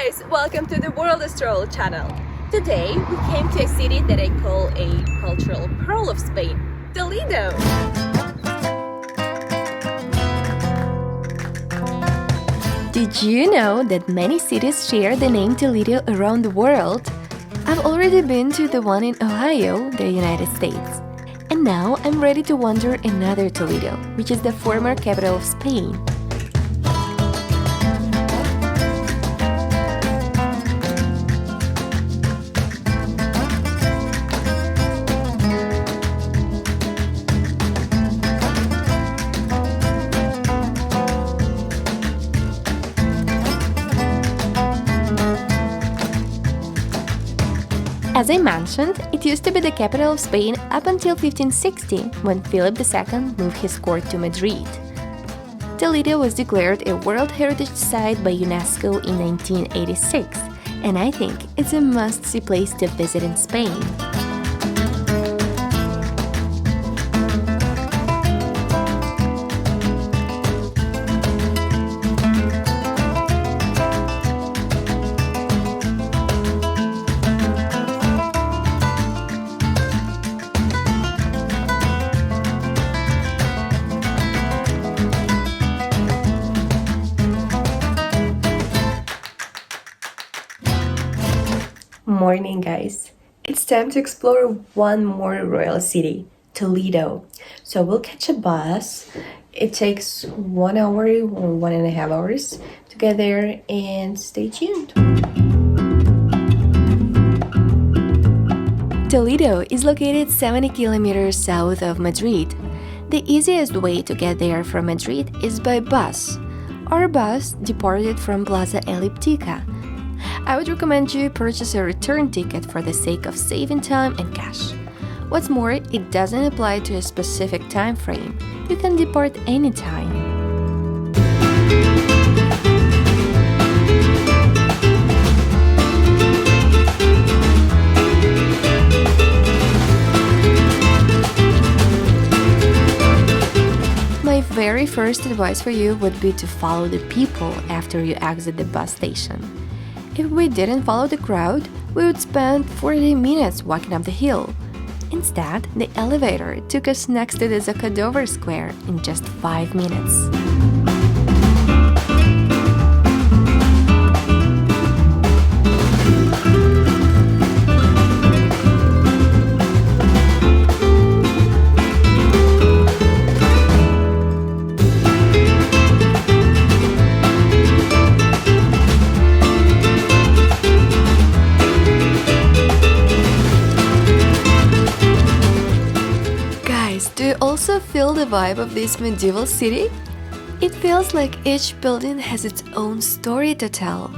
guys! Welcome to the Worldest channel. Today we came to a city that I call a cultural pearl of Spain, Toledo. Did you know that many cities share the name Toledo around the world? I've already been to the one in Ohio, the United States. And now I'm ready to wander another Toledo, which is the former capital of Spain. As I mentioned, it used to be the capital of Spain up until 1560, when Philip II moved his court to Madrid. Toledo was declared a World Heritage Site by UNESCO in 1986, and I think it's a must-see place to visit in Spain. Morning, guys. It's time to explore one more royal city, Toledo. So we'll catch a bus. It takes 1 hour or 1.5 hours to get there, and stay tuned. Toledo is located 70 kilometers south of Madrid. The easiest way to get there from Madrid is by bus. Our bus departed from Plaza Elíptica. I would recommend you purchase a return ticket for the sake of saving time and cash. What's more, it doesn't apply to a specific time frame. You can depart anytime. My very first advice for you would be to follow the people after you exit the bus station. If we didn't follow the crowd, we would spend 40 minutes walking up the hill. Instead, the elevator took us next to the Zocodover Square in just 5 minutes. Do you also feel the vibe of this medieval city? It feels like each building has its own story to tell.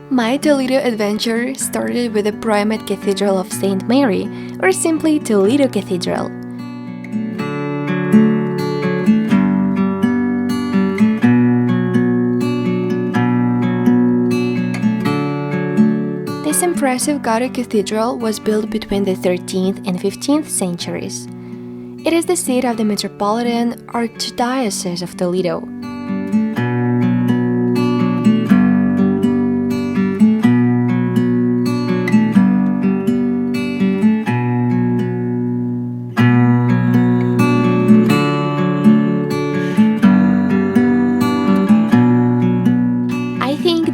My Toledo adventure started with the Primate Cathedral of St. Mary, or simply Toledo Cathedral. This impressive Gothic cathedral was built between the 13th and 15th centuries. It is the seat of the Metropolitan Archdiocese of Toledo.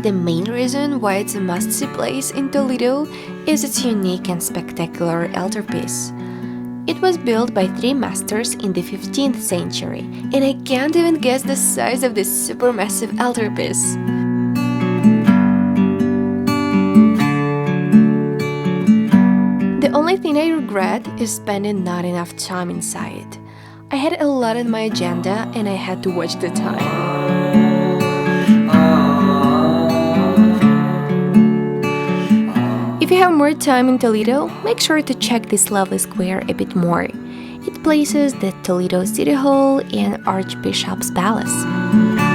The main reason why it's a must-see place in Toledo is its unique and spectacular altarpiece. It was built by 3 masters in the 15th century, and I can't even guess the size of this supermassive altarpiece. The only thing I regret is spending not enough time inside. I had a lot on my agenda and I had to watch the time. If you have more time in Toledo, make sure to check this lovely square a bit more. It places the Toledo City Hall and Archbishop's Palace.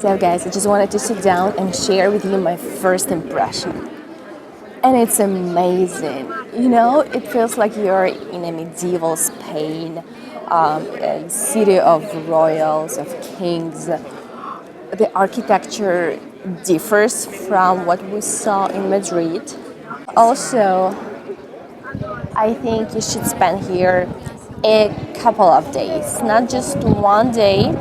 So guys, I just wanted to sit down and share with you my first impression. And it's amazing. You know, it feels like you're in a medieval Spain, a city of royals, of kings. The architecture differs from what we saw in Madrid. Also, I think you should spend here a couple of days, not just one day,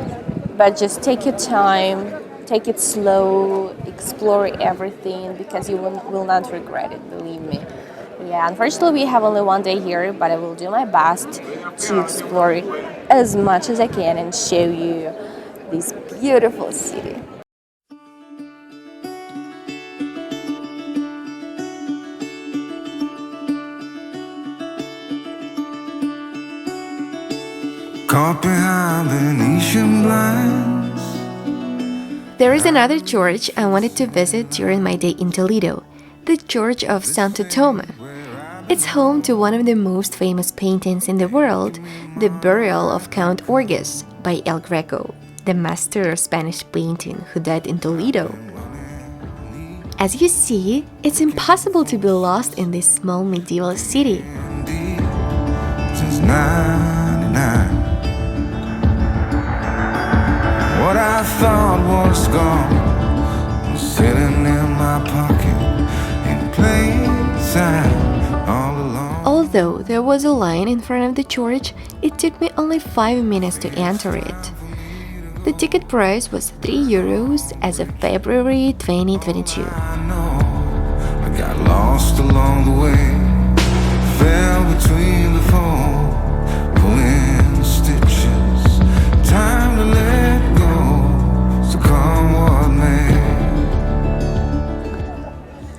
but just take your time, take it slow, explore everything because you will not regret it, believe me. Yeah, unfortunately we have only one day here, but I will do my best to explore as much as I can and show you this beautiful city. Caught behind Venetian blinds. There is another church I wanted to visit during my day in Toledo, the Church of Santo Tome. It's home to one of the most famous paintings in the world, The Burial of Count Reyes by El Greco, the master of Spanish painting who died in Toledo. As you see, it's impossible to be lost in this small medieval city. Since 99. What I thought was gone was sitting in my pocket in plain sight all along. Although there was a line in front of the church, it took me only 5 minutes to enter it. The ticket price was €3 as of February 2022. I know I got lost along the way, fell between the foam, pulling stitches. Time to let go, so come what may.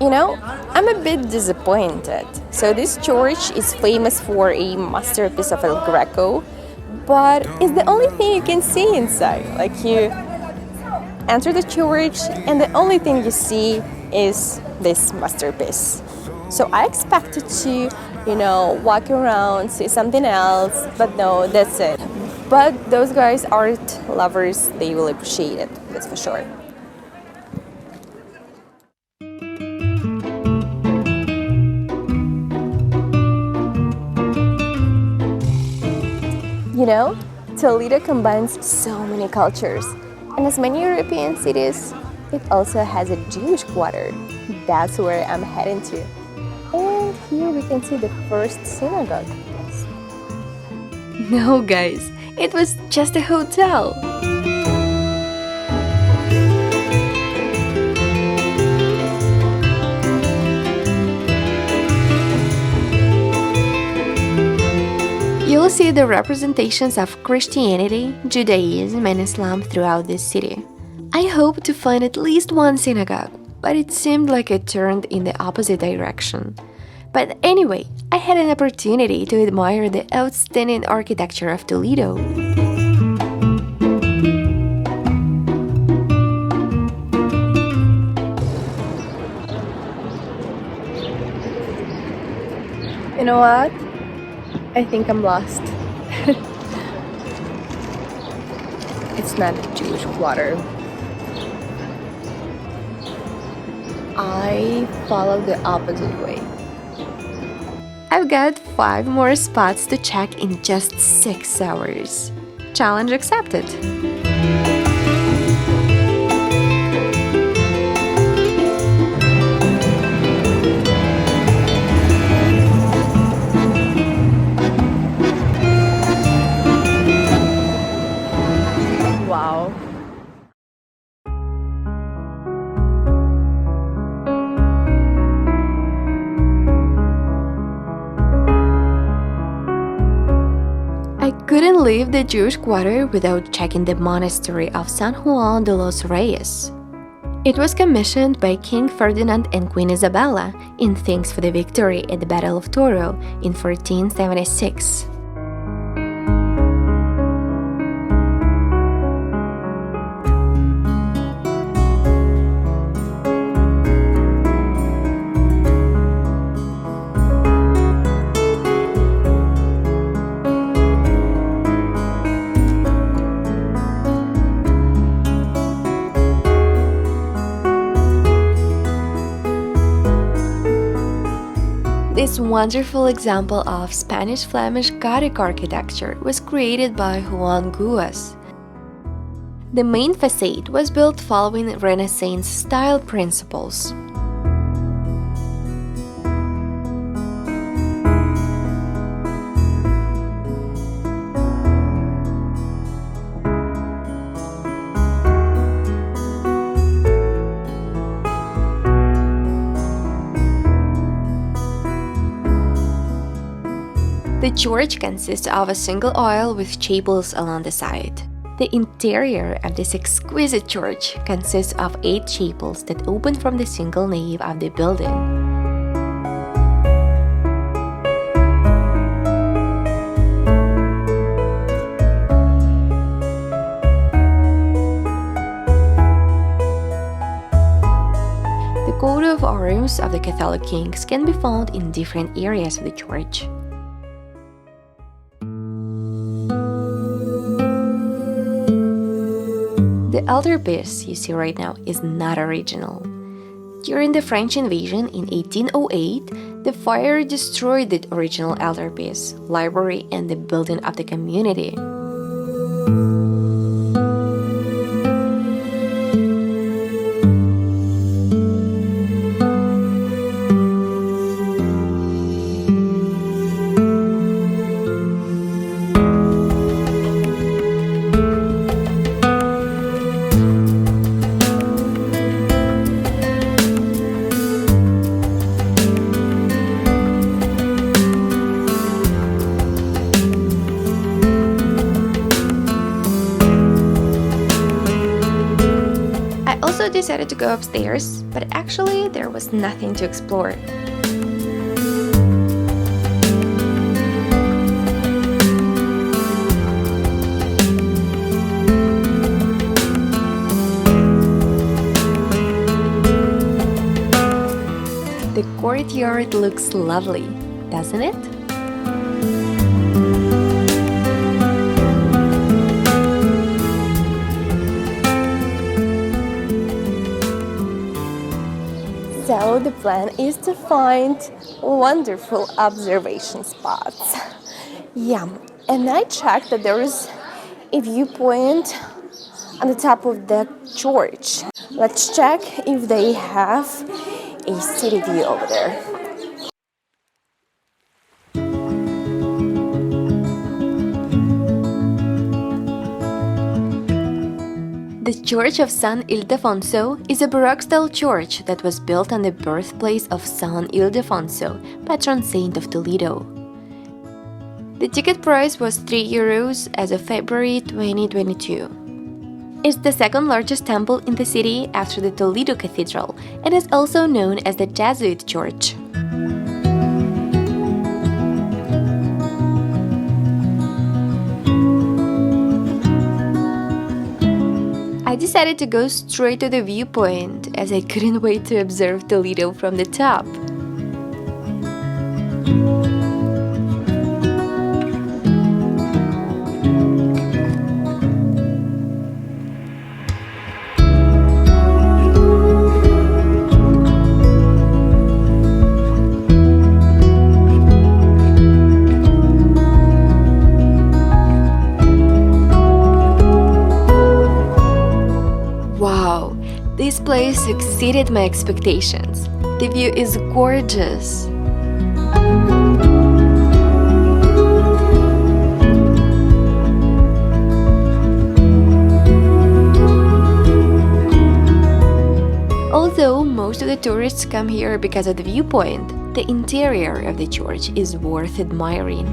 You know, I'm a bit disappointed. So this church is famous for a masterpiece of El Greco, but it's the only thing you can see inside. Like you enter the church and the only thing you see is this masterpiece. So I expected to, walk around, see something else, but no, that's it. But those guys, art lovers, they will appreciate it, that's for sure. You know, Toledo combines so many cultures, and as many European cities, it also has a Jewish quarter. That's where I'm heading to. And here we can see the first synagogue. No, guys, it was just a hotel. You'll see the representations of Christianity, Judaism, and Islam throughout this city. I hope to find at least one synagogue, but it seemed like it turned in the opposite direction. But anyway, I had an opportunity to admire the outstanding architecture of Toledo. You know what? I think I'm lost. It's not the Jewish quarter. I followed the opposite way. I've got 5 more spots to check in just 6 hours. Challenge accepted. Wow. I couldn't leave the Jewish quarter without checking the Monastery of San Juan de los Reyes. It was commissioned by King Ferdinand and Queen Isabella in thanks for the victory at the Battle of Toro in 1476. wonderful example of Spanish-Flemish Gothic architecture was created by Juan Guas. The main facade was built following Renaissance style principles. The church consists of a single aisle with chapels along the side. The interior of this exquisite church consists of 8 chapels that open from the single nave of the building. The coat of arms of the Catholic kings can be found in different areas of the church. The altarpiece you see right now is not original. During the French invasion in 1808, the fire destroyed the original altarpiece, library, and the building of the community. I decided to go upstairs, but actually there was nothing to explore. The courtyard looks lovely, doesn't it? So the plan is to find wonderful observation spots. Yeah, and I checked that there is a viewpoint on the top of the church. Let's check if they have a city view over there. The Church of San Ildefonso is a Baroque-style church that was built on the birthplace of San Ildefonso, patron saint of Toledo. The ticket price was €3 as of February 2022. It's the second largest temple in the city after the Toledo Cathedral and is also known as the Jesuit Church. I decided to go straight to the viewpoint as I couldn't wait to observe Toledo from the top. Wow, this place exceeded my expectations. The view is gorgeous. Although most of the tourists come here because of the viewpoint, the interior of the church is worth admiring.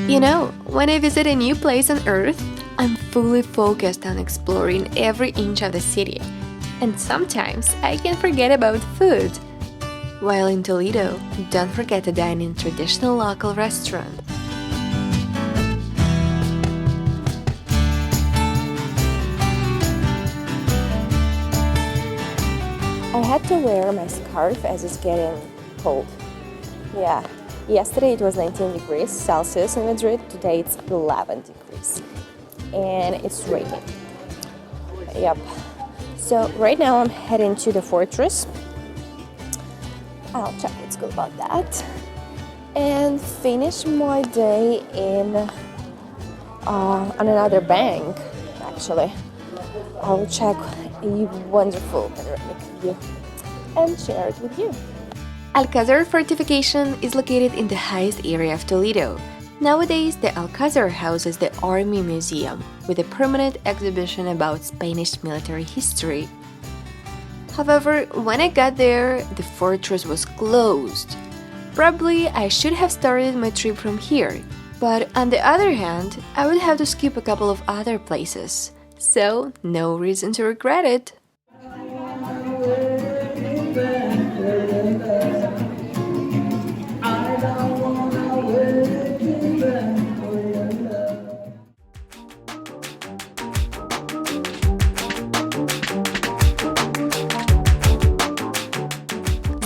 You know, when I visit a new place on Earth, I'm fully focused on exploring every inch of the city. And sometimes I can forget about food. While in Toledo, don't forget to dine in traditional local restaurant. I had to wear my scarf as it's getting cold. Yeah, yesterday it was 19 degrees Celsius in Madrid, today it's 11 degrees. And it's raining. Yep. So right now I'm heading to the fortress. I'll check what's good about that. And finish my day on another bank, actually. I will check a wonderful panoramic view and share it with you. Alcazar fortification is located in the highest area of Toledo. Nowadays, the Alcazar houses the Army Museum, with a permanent exhibition about Spanish military history. However, when I got there, the fortress was closed. Probably I should have started my trip from here, but on the other hand, I would have to skip a couple of other places, so no reason to regret it.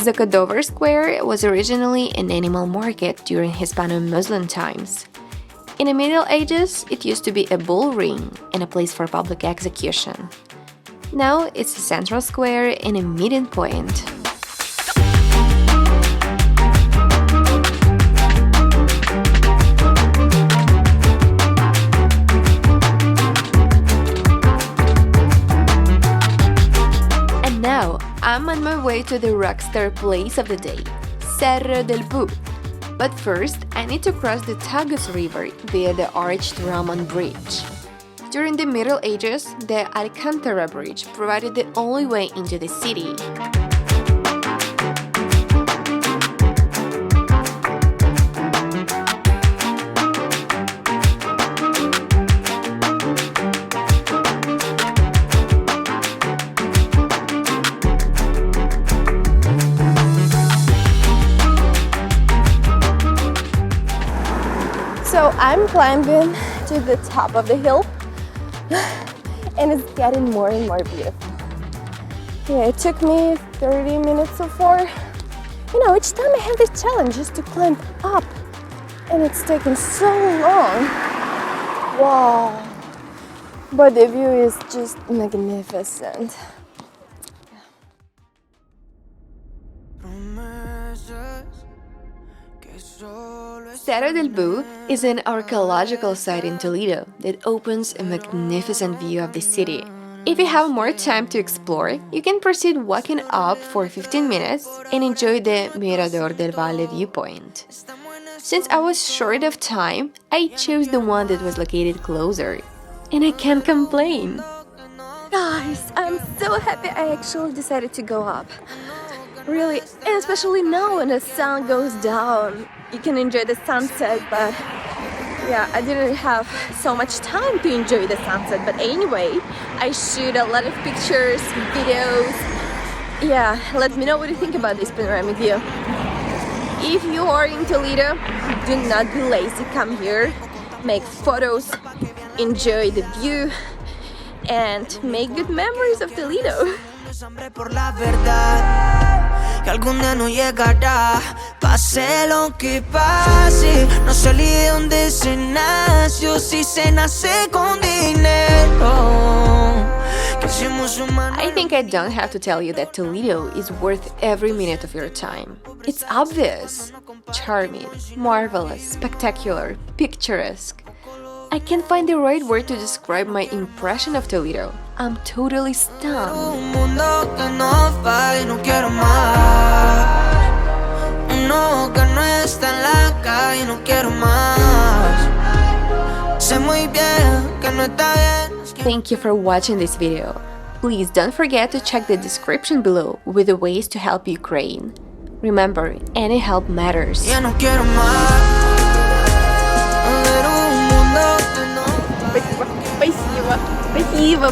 Zocodover Square was originally an animal market during Hispano-Muslim times. In the Middle Ages, it used to be a bull ring and a place for public execution. Now it's a central square and a meeting point. And now I'm on my way to the rockstar place of the day, Cerro del Bú. But first, I need to cross the Tagus River via the arched Roman bridge. During the Middle Ages, the Alcantara Bridge provided the only way into the city. So I'm climbing to the top of the hill and it's getting more and more beautiful. Yeah, it took me 30 minutes so far. You know, each time I have this challenge just to climb up and it's taken so long. Wow. But the view is just magnificent. Cerro del Bú is an archaeological site in Toledo that opens a magnificent view of the city. If you have more time to explore, you can proceed walking up for 15 minutes and enjoy the Mirador del Valle viewpoint. Since I was short of time, I chose the one that was located closer. And I can't complain. Guys, I'm so happy I actually decided to go up. Really, and especially now when the sun goes down. You can enjoy the sunset, but yeah, I didn't have so much time to enjoy the sunset. But anyway, I shoot a lot of pictures, videos. Yeah, let me know what you think about this panoramic view. If you are in Toledo, do not be lazy. Come here, make photos, enjoy the view, and make good memories of Toledo. Que algún día no llegará, pase lo que pase, no salí de donde se nació, si se nace con dinero. I think I don't have to tell you that Toledo is worth every minute of your time. It's obvious, charming, marvelous, spectacular, picturesque. I can't find the right word to describe my impression of Toledo. I'm totally stunned. Thank you for watching this video. Please don't forget to check the description below with the ways to help Ukraine. Remember, any help matters. Спасибо. Спасибо.